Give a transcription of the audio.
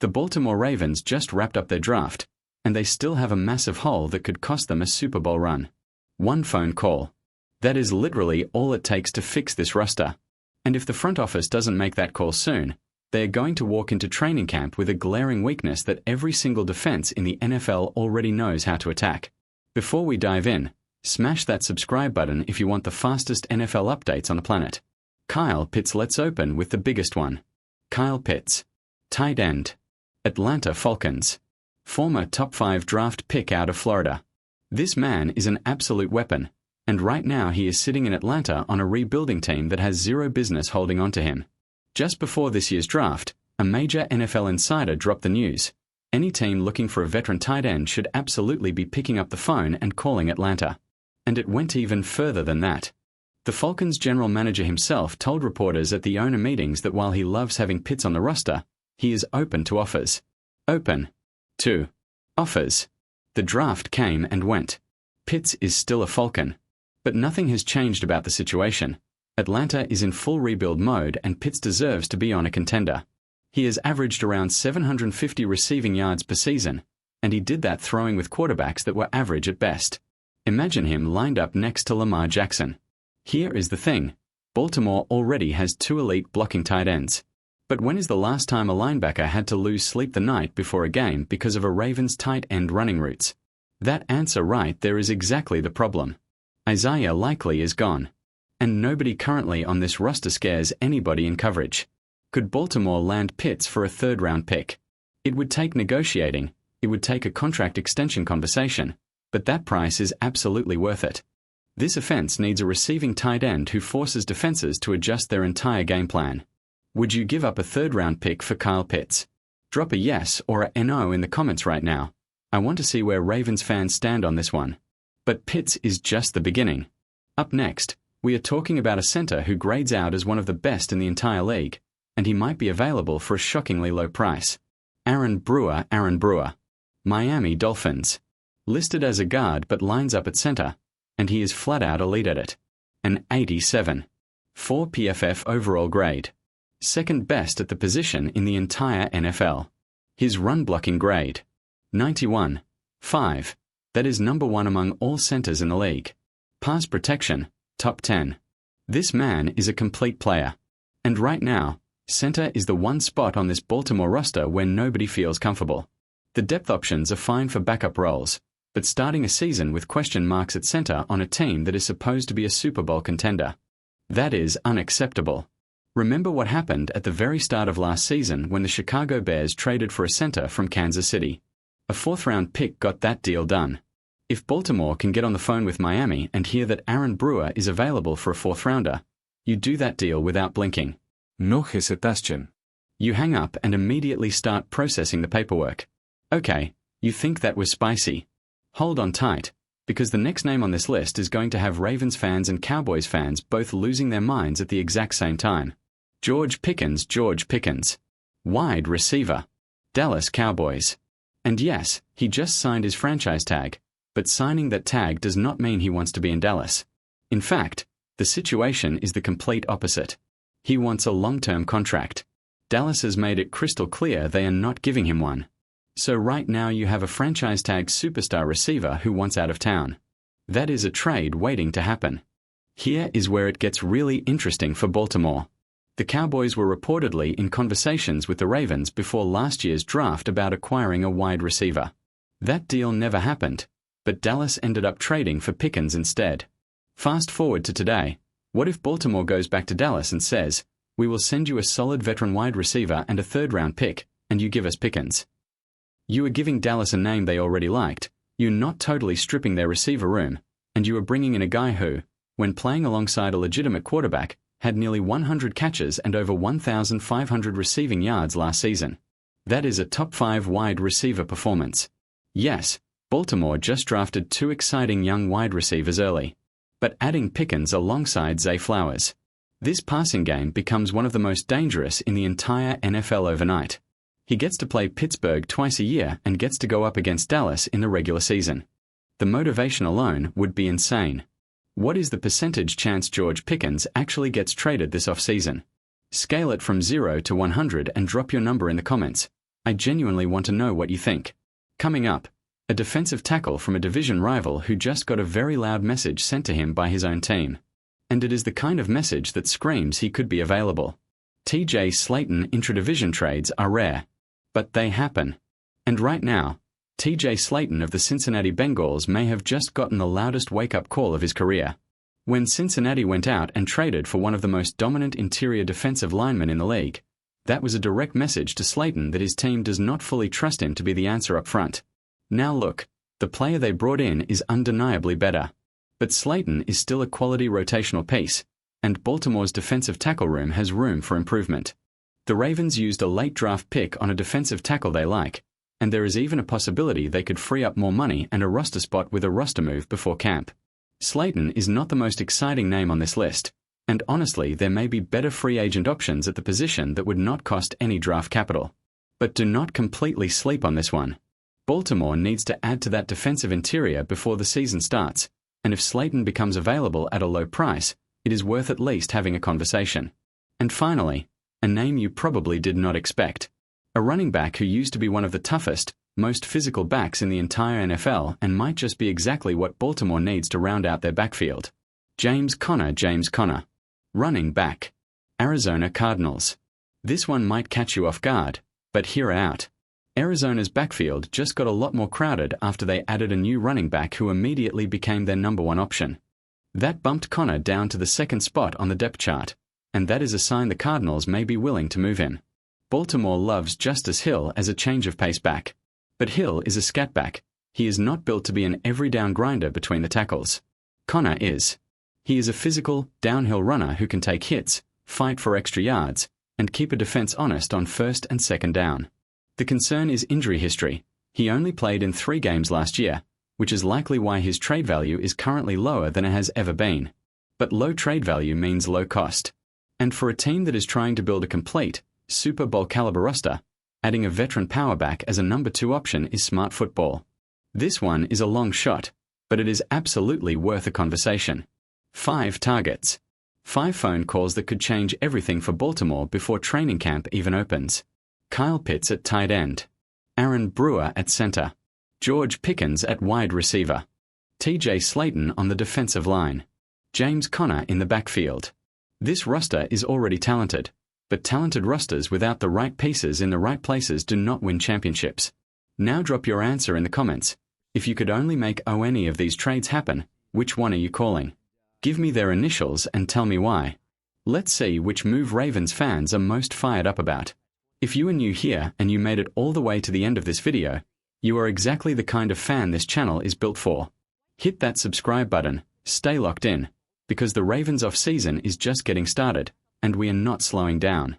The Baltimore Ravens just wrapped up their draft, and they still have a massive hole that could cost them a Super Bowl run. One phone call. That is literally all it takes to fix this roster. And if the front office doesn't make that call soon, they are going to walk into training camp with a glaring weakness that every single defense in the NFL already knows how to attack. Before we dive in, smash that subscribe button if you want the fastest NFL updates on the planet. Kyle Pitts. Let's open with the biggest one. Kyle Pitts, tight end, Atlanta Falcons, former top 5 draft pick out of Florida. This man is an absolute weapon, and right now he is sitting in Atlanta on a rebuilding team that has zero business holding on to him. Just before this year's draft, a major NFL insider dropped the news. Any team looking for a veteran tight end should absolutely be picking up the phone and calling Atlanta. And it went even further than that. The Falcons' general manager himself told reporters at the owner meetings that while he loves having Pitts on the roster, he is open to offers. Open to offers. The draft came and went. Pitts is still a Falcon. But nothing has changed about the situation. Atlanta is in full rebuild mode and Pitts deserves to be on a contender. He has averaged around 750 receiving yards per season, and he did that throwing with quarterbacks that were average at best. Imagine him lined up next to Lamar Jackson. Here is the thing. Baltimore already has 2 elite blocking tight ends. But when is the last time a linebacker had to lose sleep the night before a game because of a Ravens tight end running routes? That answer right there is exactly the problem. Isaiah likely is gone. And nobody currently on this roster scares anybody in coverage. Could Baltimore land Pitts for a 3rd-round pick? It would take negotiating, it would take a contract extension conversation, but that price is absolutely worth it. This offense needs a receiving tight end who forces defenses to adjust their entire game plan. Would you give up a 3rd-round pick for Kyle Pitts? Drop a yes or a no in the comments right now. I want to see where Ravens fans stand on this one. But Pitts is just the beginning. Up next, we are talking about a center who grades out as one of the best in the entire league, and he might be available for a shockingly low price. Aaron Brewer. Miami Dolphins. Listed as a guard but lines up at center, and he is flat out elite at it. An 87. 4 PFF overall grade. 2nd best at the position in the entire NFL. His run blocking grade. 91. 5. That is number 1 among all centers in the league. Pass protection. Top 10. This man is a complete player. And right now, center is the one spot on this Baltimore roster where nobody feels comfortable. The depth options are fine for backup roles, but starting a season with question marks at center on a team that is supposed to be a Super Bowl contender. That is unacceptable. Remember what happened at the very start of last season when the Chicago Bears traded for a center from Kansas City. A 4th-round pick got that deal done. If Baltimore can get on the phone with Miami and hear that Aaron Brewer is available for a 4th-rounder, you do that deal without blinking. No hesitation. You hang up and immediately start processing the paperwork. Okay, you think that was spicy. Hold on tight, because the next name on this list is going to have Ravens fans and Cowboys fans both losing their minds at the exact same time. George Pickens. Wide receiver. Dallas Cowboys. And yes, he just signed his franchise tag, but signing that tag does not mean he wants to be in Dallas. In fact, the situation is the complete opposite. He wants a long-term contract. Dallas has made it crystal clear they are not giving him one. So right now you have a franchise-tagged superstar receiver who wants out of town. That is a trade waiting to happen. Here is where it gets really interesting for Baltimore. The Cowboys were reportedly in conversations with the Ravens before last year's draft about acquiring a wide receiver. That deal never happened, but Dallas ended up trading for Pickens instead. Fast forward to today. What if Baltimore goes back to Dallas and says, "We will send you a solid veteran wide receiver and a 3rd-round pick, and you give us Pickens"? You are giving Dallas a name they already liked, you're not totally stripping their receiver room, and you are bringing in a guy who, when playing alongside a legitimate quarterback, had nearly 100 catches and over 1,500 receiving yards last season. That is a top 5 wide receiver performance. Yes, Baltimore just drafted 2 exciting young wide receivers early. But adding Pickens alongside Zay Flowers, this passing game becomes one of the most dangerous in the entire NFL overnight. He gets to play Pittsburgh twice a year and gets to go up against Dallas in the regular season. The motivation alone would be insane. What is the percentage chance George Pickens actually gets traded this offseason? Scale it from 0 to 100 and drop your number in the comments. I genuinely want to know what you think. Coming up, a defensive tackle from a division rival who just got a very loud message sent to him by his own team. And it is the kind of message that screams he could be available. TJ Slaton intra-division trades are rare, but they happen. And right now, TJ Slaton of the Cincinnati Bengals may have just gotten the loudest wake-up call of his career. When Cincinnati went out and traded for one of the most dominant interior defensive linemen in the league, that was a direct message to Slaton that his team does not fully trust him to be the answer up front. Now look, the player they brought in is undeniably better. But Slaton is still a quality rotational piece, and Baltimore's defensive tackle room has room for improvement. The Ravens used a late draft pick on a defensive tackle they like, and there is even a possibility they could free up more money and a roster spot with a roster move before camp. Slaton is not the most exciting name on this list, and honestly there may be better free agent options at the position that would not cost any draft capital. But do not completely sleep on this one. Baltimore needs to add to that defensive interior before the season starts, and if Slaton becomes available at a low price, it is worth at least having a conversation. And finally, a name you probably did not expect. A running back who used to be one of the toughest, most physical backs in the entire NFL and might just be exactly what Baltimore needs to round out their backfield. James Conner. Running back. Arizona Cardinals. This one might catch you off guard, but hear out. Arizona's backfield just got a lot more crowded after they added a new running back who immediately became their number one option. That bumped Conner down to the second spot on the depth chart, and that is a sign the Cardinals may be willing to move him. Baltimore loves Justice Hill as a change of pace back. But Hill is a scat back. He is not built to be an every down grinder between the tackles. Conner is. He is a physical, downhill runner who can take hits, fight for extra yards, and keep a defense honest on first and second down. The concern is injury history. He only played in 3 games last year, which is likely why his trade value is currently lower than it has ever been. But low trade value means low cost. And for a team that is trying to build a complete, Super Bowl caliber roster, adding a veteran power back as a number 2 option is smart football. This one is a long shot, but it is absolutely worth a conversation. 5 targets. 5 phone calls that could change everything for Baltimore before training camp even opens. Kyle Pitts at tight end. Aaron Brewer at center. George Pickens at wide receiver. TJ Slaton on the defensive line. James Conner in the backfield. This roster is already talented, but talented rosters without the right pieces in the right places do not win championships. Now drop your answer in the comments. If you could only make any of these trades happen, which one are you calling? Give me their initials and tell me why. Let's see which move Ravens fans are most fired up about. If you are new here and you made it all the way to the end of this video, you are exactly the kind of fan this channel is built for. Hit that subscribe button, stay locked in, because the Ravens off-season is just getting started, and we are not slowing down.